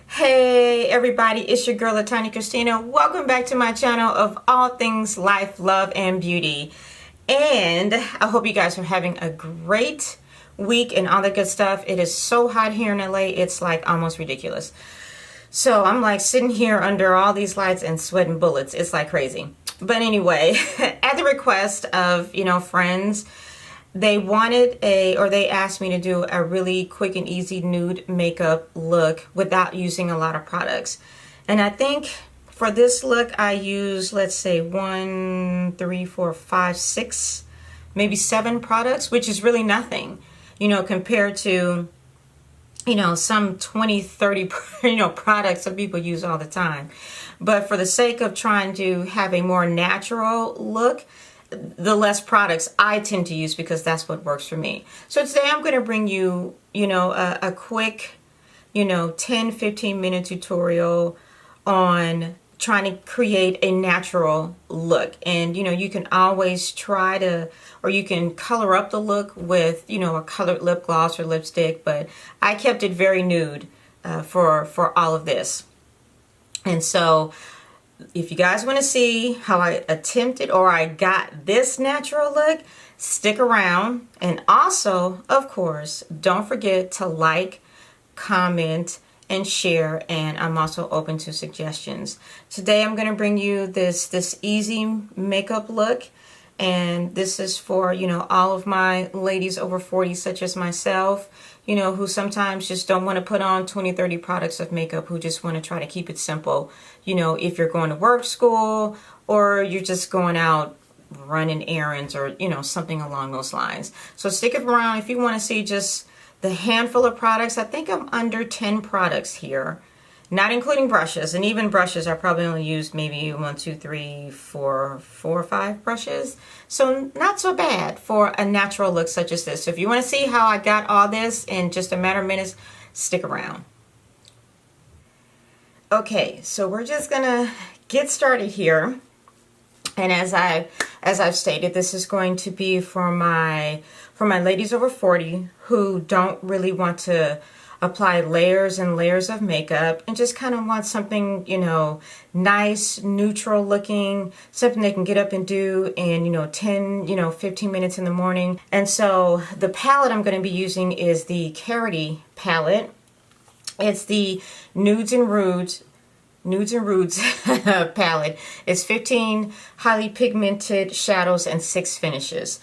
Hey everybody, it's your girl Latanya Christina. Welcome back to my channel of all things life, love, and beauty. And I hope you guys are having a great week and all that good stuff. It is so hot here in LA, it's like almost ridiculous. So I'm like sitting here under all these lights and sweating bullets. It's like crazy. But anyway, at the request of, friends, they asked me to do a really quick and easy nude makeup look without using a lot of products. And I think for this look, I use, let's say 1, 3, 4, 5, 6, maybe 7 products, which is really nothing, compared to, some 20, 30, products that people use all the time. But for the sake of trying to have a more natural look, the less products I tend to use because that's what works for me. So today I'm going to bring you, a quick, 10-15 minute tutorial on trying to create a natural look. And, you can always try to, or you can color up the look with, a colored lip gloss or lipstick, but I kept it very nude for all of this. And so if you guys want to see how I attempted or I got this natural look, stick around. And also, of course, don't forget to like, comment, and share. And I'm also open to suggestions. Today I'm going to bring you this easy makeup look. And this is for, all of my ladies over 40, such as myself, who sometimes just don't want to put on 20, 30 products of makeup, who just want to try to keep it simple. If you're going to work, school, or you're just going out running errands or, something along those lines. So stick it around if you want to see just the handful of products. I think I'm under 10 products here, not including brushes. And even brushes, I probably only used maybe 1, 2, 3, 4 or 5 brushes. So not so bad for a natural look such as this. So if you want to see how I got all this in just a matter of minutes, stick around. Okay, so we're just gonna get started here. And as I've stated, this is going to be for my ladies over 40 who don't really want to apply layers and layers of makeup and just kind of want something, nice, neutral looking, something they can get up and do in, 10, 15 minutes in the morning. And so the palette I'm going to be using is the Karity palette. It's the Nudes and Rudes palette. It's 15 highly pigmented shadows and 6 finishes.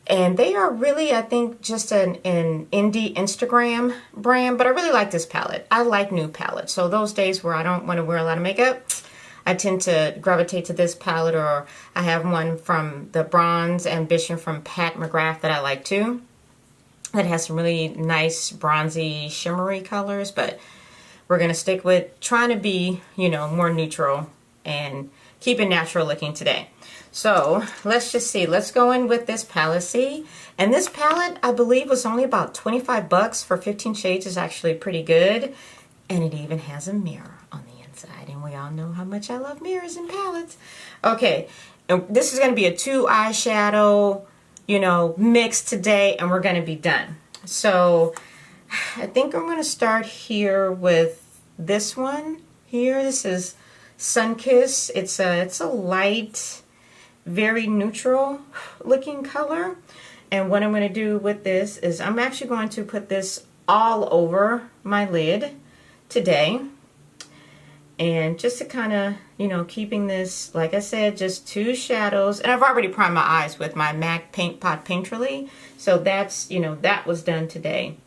And they are really, I think, just an indie Instagram brand, but I really like this palette. I like nude palettes. So those days where I don't want to wear a lot of makeup, I tend to gravitate to this palette, or I have one from the Bronze Ambition from Pat McGrath that I like too. That has some really nice bronzy shimmery colors, but we're going to stick with trying to be, more neutral and keep it natural looking today. So let's just see. Let's go in with this palette. See, and this palette I believe was only about 25 bucks for 15 shades. Is actually pretty good, and it even has a mirror on the inside. And we all know how much I love mirrors and palettes. Okay, and this is going to be a 2 eyeshadow, mix today, and we're going to be done. So I think I'm going to start here with this one here. This is Sunkiss. It's a light, very neutral looking color. And what I'm going to do with this is I'm actually going to put this all over my lid today. And just to kind of, keeping this, like I said, just 2 shadows. And I've already primed my eyes with my MAC Paint Pot Painterly. So that's, that was done today.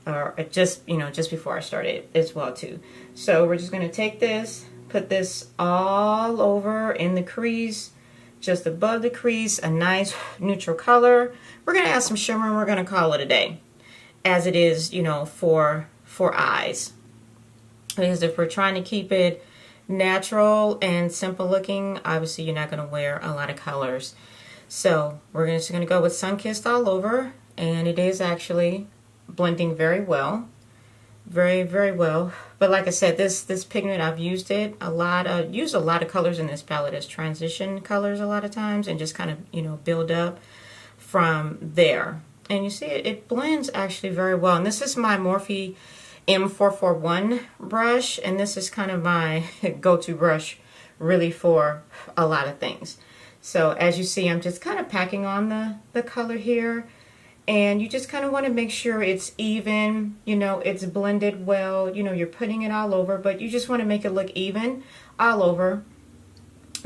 Or just, just before I started as well too. So we're just going to take this, put this all over in the crease, just above the crease, a nice neutral color. We're going to add some shimmer and we're going to call it a day. As it is, for eyes. Because if we're trying to keep it natural and simple looking, obviously you're not going to wear a lot of colors. So we're just going to go with Sunkissed all over, and it is actually blending very well. Very, very well. But like I said, this pigment, I've used it a lot. Used a lot of colors in this palette as transition colors a lot of times, and just kind of, build up from there. And you see it blends actually very well. And this is my Morphe M441 brush, and this is kind of my go-to brush really for a lot of things. So as you see, I'm just kind of packing on the color here, and you just kind of want to make sure it's even, you know, it's blended well. You know, you're putting it all over, but you just want to make it look even all over,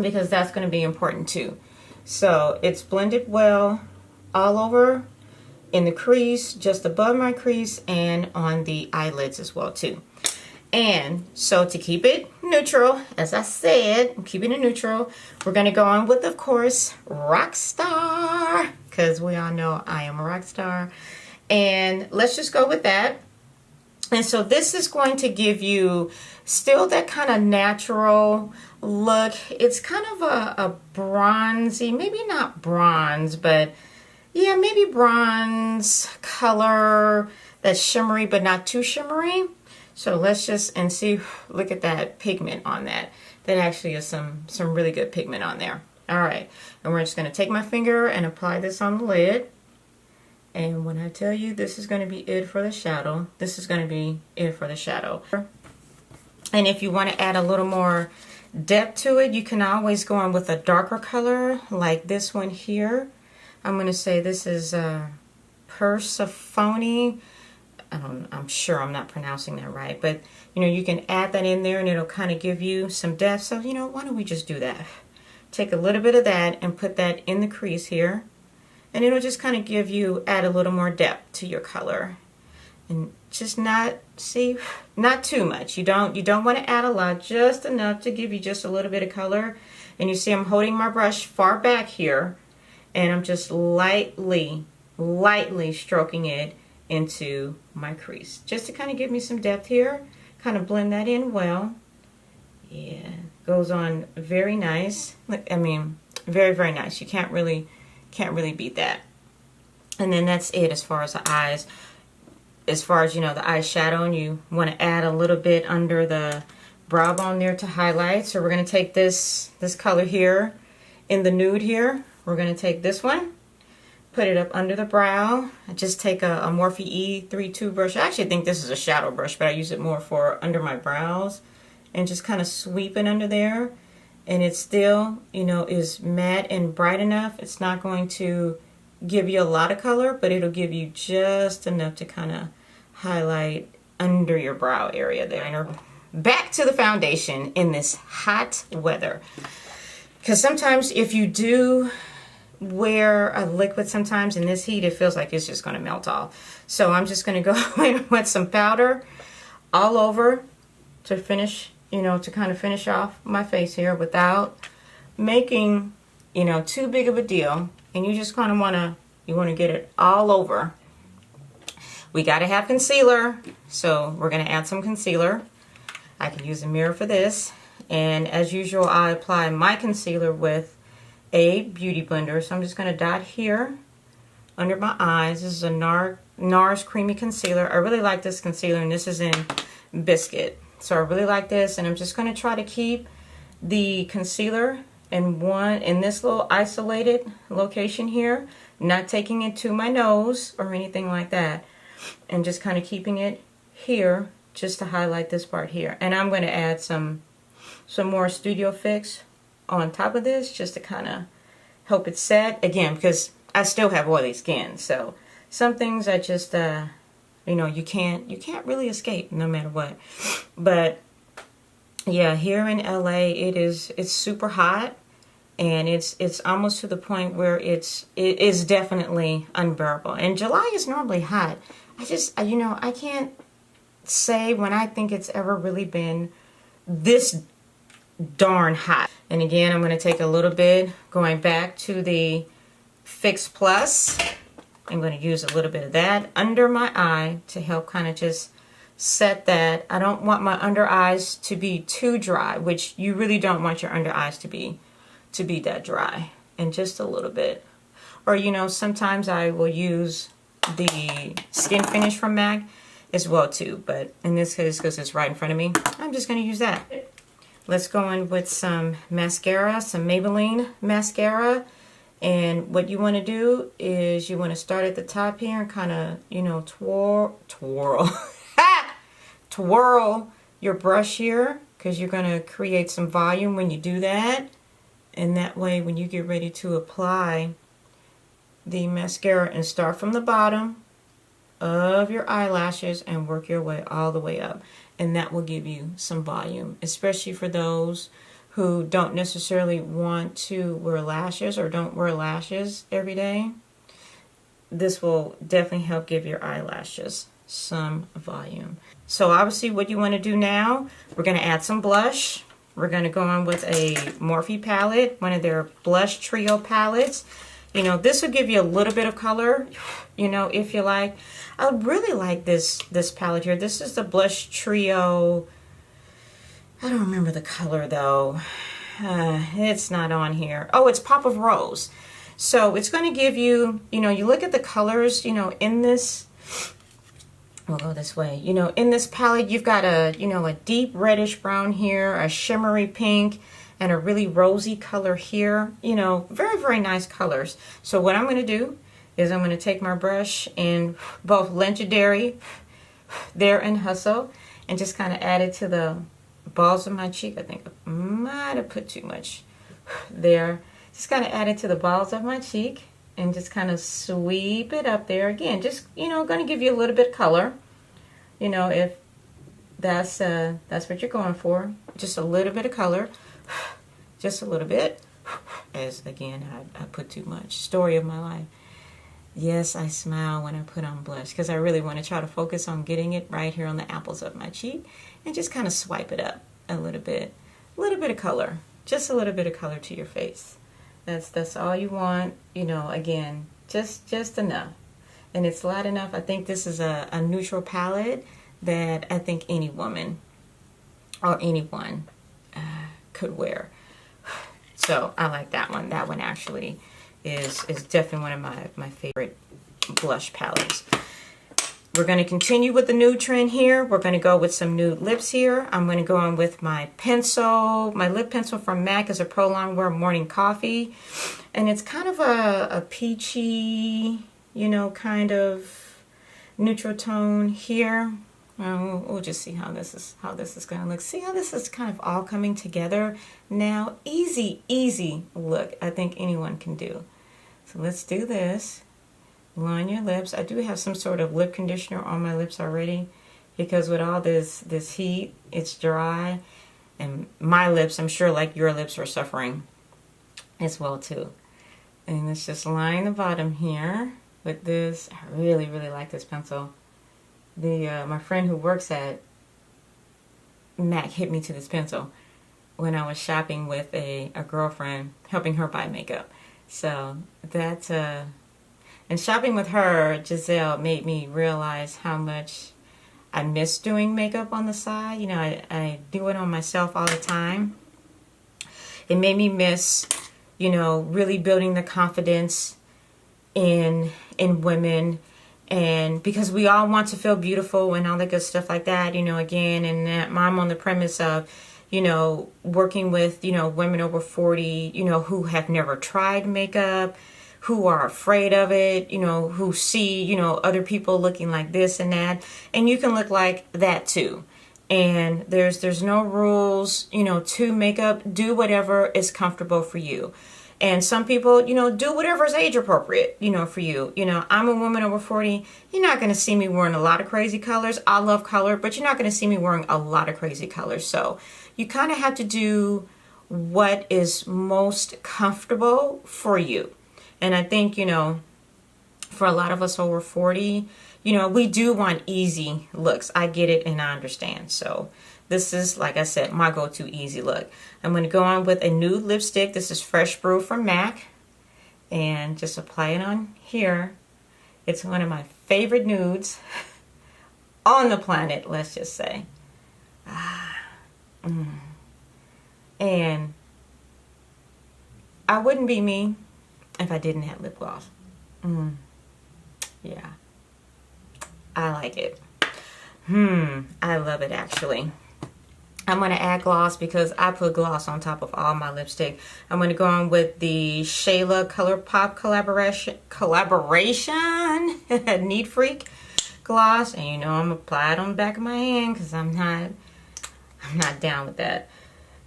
because that's going to be important too. So it's blended well all over in the crease, just above my crease, and on the eyelids as well too. And so to keep it neutral, as I said, I'm keeping it neutral, we're going to go on with, of course, Rockstar, because we all know I am a rock star. And let's just go with that. And so this is going to give you still that kind of natural look. It's kind of a bronzy, maybe not bronze, but yeah, maybe bronze color that's shimmery but not too shimmery. So let's just, and see, look at that pigment on that. That actually is some really good pigment on there. All right, and we're just going to take my finger and apply this on the lid. And when I tell you this is going to be it for the shadow, this is going to be it for the shadow. And if you want to add a little more depth to it, you can always go on with a darker color like this one here. I'm going to say this is Persephone. I'm sure I'm not pronouncing that right, but you know, you can add that in there and it'll kind of give you some depth. So, you know, why don't we just do that? Take a little bit of that and put that in the crease here, and it'll just kind of give you, add a little more depth to your color. And just not too much. You don't want to add a lot, just enough to give you just a little bit of color. And you see I'm holding my brush far back here, and I'm just lightly stroking it into my crease, just to kind of give me some depth here, kind of blend that in well. Yeah, goes on very nice. I mean, very, very nice. You can't really beat that. And then that's it as far as the eyes. As far as, you know, the eyeshadow, and you want to add a little bit under the brow bone there to highlight. So we're going to take this color here in the nude here. We're going to take this one, put it up under the brow. I just take a Morphe E32 brush. I actually think this is a shadow brush, but I use it more for under my brows, and just kind of sweep it under there. And it still, you know, is matte and bright enough. It's not going to give you a lot of color, but it'll give you just enough to kind of highlight under your brow area there. Back to the foundation in this hot weather, because sometimes if you do wear a liquid, sometimes in this heat it feels like it's just going to melt off. So I'm just going to go in with some powder all over to finish, you know, to kind of finish off my face here without making, you know, too big of a deal. And you just kind of want to get it all over. We got to have concealer, so we're going to add some concealer. I can use a mirror for this, and as usual I apply my concealer with a beauty blender. So I'm just going to dot here under my eyes. This is a NARS creamy concealer. I really like this concealer, and this is in Biscuit. So I really like this, and I'm just going to try to keep the concealer in this little isolated location here, not taking it to my nose or anything like that, and just kind of keeping it here just to highlight this part here. And I'm going to add some more Studio Fix on top of this just to kind of help it set again, because I still have oily skin. So some things I just you know, you can't really escape no matter what. But yeah, here in LA it's super hot, and it's almost to the point where it is definitely unbearable. And July is normally hot. You know, I can't say when I think it's ever really been this darn hot. And again, I'm going to take a little bit, going back to the Fix Plus. I'm going to use a little bit of that under my eye to help kind of just set that. I don't want my under eyes to be too dry, which you really don't want your under eyes to be that dry. And just a little bit. Or, you know, sometimes I will use the Skin Finish from MAC as well too, but in this case, because it's right in front of me, I'm just going to use that. Let's go in with some mascara, some Maybelline mascara. And what you want to do is you want to start at the top here and kind of, you know, twirl twirl your brush here, because you're going to create some volume when you do that. And that way, when you get ready to apply the mascara, and start from the bottom of your eyelashes and work your way all the way up. And that will give you some volume, especially for those who don't necessarily want to wear lashes or don't wear lashes every day. This will definitely help give your eyelashes some volume. So obviously what you want to do now, we're going to add some blush. We're going to go on with a Morphe palette, one of their blush trio palettes. You know, this will give you a little bit of color, you know, if you like. I really like this palette here. This is the blush trio. I don't remember the color though. It's not on here. Oh, it's Pop of Rose. So it's going to give you, you know, you look at the colors, you know, in this, we'll go this way, you know, in this palette, you've got a, you know, a deep reddish brown here, a shimmery pink, and a really rosy color here. You know, very, very nice colors. So what I'm going to do is I'm going to take my brush and both Legendary there and Hustle, and just kind of add it to the balls of my cheek. I think I might have put too much there. Just kind of add it to the balls of my cheek and just kind of sweep it up there. Again, just, you know, going to give you a little bit of color. You know, if that's what you're going for. Just a little bit of color. Just a little bit. As, again, I put too much. Story of my life. Yes, I smile when I put on blush because I really want to try to focus on getting it right here on the apples of my cheek and just kind of swipe it up a little bit. A little bit of color. Just a little bit of color to your face. That's all you want. You know, again, just enough. And it's light enough. I think this is a neutral palette that I think any woman or anyone could wear. So I like that one. That one actually is definitely one of my favorite blush palettes. We're going to continue with the nude trend here. We're going to go with some nude lips here. I'm going to go on with my pencil. My lip pencil from MAC is a Pro Longwear Morning Coffee. And it's kind of a peachy, you know, kind of neutral tone here. We'll just see how this is going to look. See how this is kind of all coming together now. Easy look I think anyone can do. So let's do this. Line your lips. I do have some sort of lip conditioner on my lips already because with all this heat, it's dry. And my lips, I'm sure like your lips are suffering as well too. And let's just line the bottom here with this. I really like this pencil. My friend who works at MAC hit me to this pencil when I was shopping with a girlfriend, helping her buy makeup. So that's and shopping with her, Giselle, made me realize how much I miss doing makeup on the side. You know, I do it on myself all the time. It made me miss, you know, really building the confidence in women. And because we all want to feel beautiful and all that good stuff like that, you know, again, and I'm on the premise of, you know, working with, you know, women over 40, you know, who have never tried makeup, who are afraid of it, you know, who see, you know, other people looking like this and that. And you can look like that too. And there's no rules, you know, to makeup. Do whatever is comfortable for you. And some people, you know, do whatever is age appropriate, you know, for you. You know, I'm a woman over 40. You're not going to see me wearing a lot of crazy colors. I love color, but you're not going to see me wearing a lot of crazy colors. So you kind of have to do what is most comfortable for you. And I think, you know, for a lot of us over 40, you know, we do want easy looks. I get it and I understand. So this is, like I said, my go-to easy look. I'm going to go on with a nude lipstick. This is Fresh Brew from MAC. And just apply it on here. It's one of my favorite nudes on the planet, let's just say. And I wouldn't be me if I didn't have lip gloss. Yeah. I like it. I love it actually. I'm going to add gloss because I put gloss on top of all my lipstick. I'm going to go on with the Shayla ColourPop collaboration Neat Freak gloss, and you know I'm apply it on the back of my hand because I'm not down with that.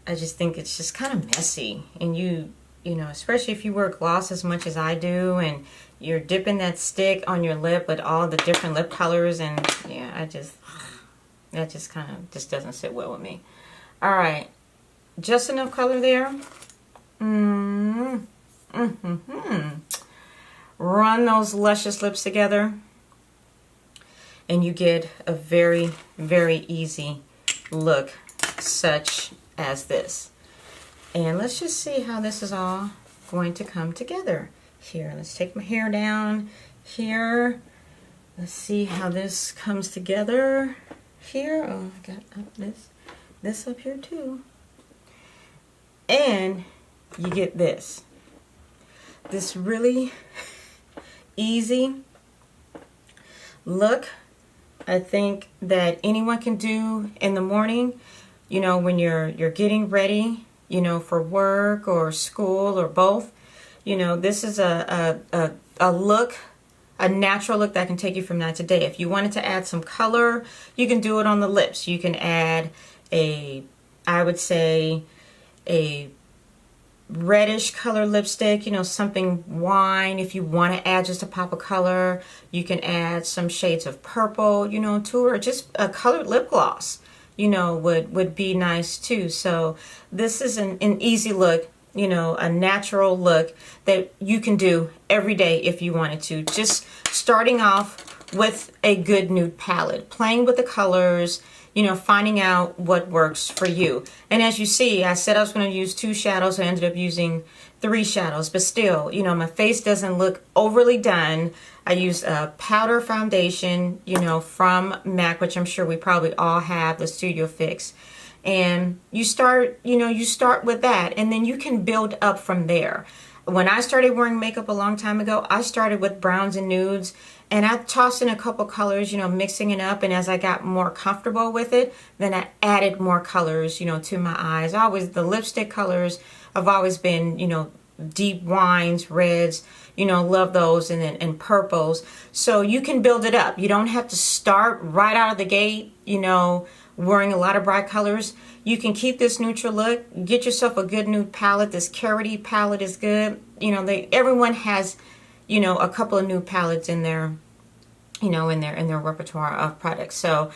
I just think it's just kind of messy, and you know, especially if you wear gloss as much as I do, and you're dipping that stick on your lip with all the different lip colors, and yeah, that just kind of just doesn't sit well with me. All right, just enough color there. Run those luscious lips together, and you get a very, very easy look such as this. And let's just see how this is all going to come together. Here, let's take my hair down here. Let's see how this comes together here. Oh, I got up this up here too. And you get this really easy look. I think that anyone can do in the morning, you know, when you're getting ready, you know, for work or school or both. You know, this is a look, a natural look that can take you from night to day. If you wanted to add some color, you can do it on the lips. You can add I would say a reddish color lipstick, you know, something wine. If you want to add just a pop of color, you can add some shades of purple, you know, to it, or just a colored lip gloss, you know, would be nice too. So this is an easy look, you know, a natural look that you can do every day if you wanted to. Just starting off with a good nude palette, playing with the colors, you know, finding out what works for you. And as you see, I said I was going to use 2 shadows. I ended up using 3 shadows, but still, you know, my face doesn't look overly done. I used a powder foundation, you know, from MAC, which I'm sure we probably all have, the Studio Fix. And you start, you know, you start with that, and then you can build up from there. When I started wearing makeup a long time ago, I started with browns and nudes, and I tossed in a couple colors, you know, mixing it up. And as I got more comfortable with it, then I added more colors, you know, to my eyes. The lipstick colors have always been, you know, deep wines, reds, you know, love those, and purples. So you can build it up. You don't have to start right out of the gate, you know, wearing a lot of bright colors. You can keep this neutral look. Get yourself a good nude palette. This Karity palette is good. You know, everyone has, you know, a couple of nude palettes in their, you know, in their repertoire of products. So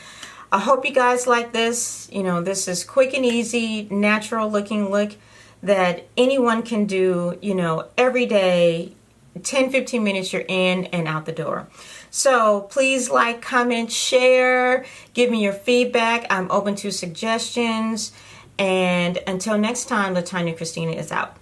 I hope you guys like this. You know, this is quick and easy, natural looking look that anyone can do, you know, every day. 10-15 minutes, you're in and out the door. So please like, comment, share, give me your feedback. I'm open to suggestions. And until next time, LaTanya Christina is out.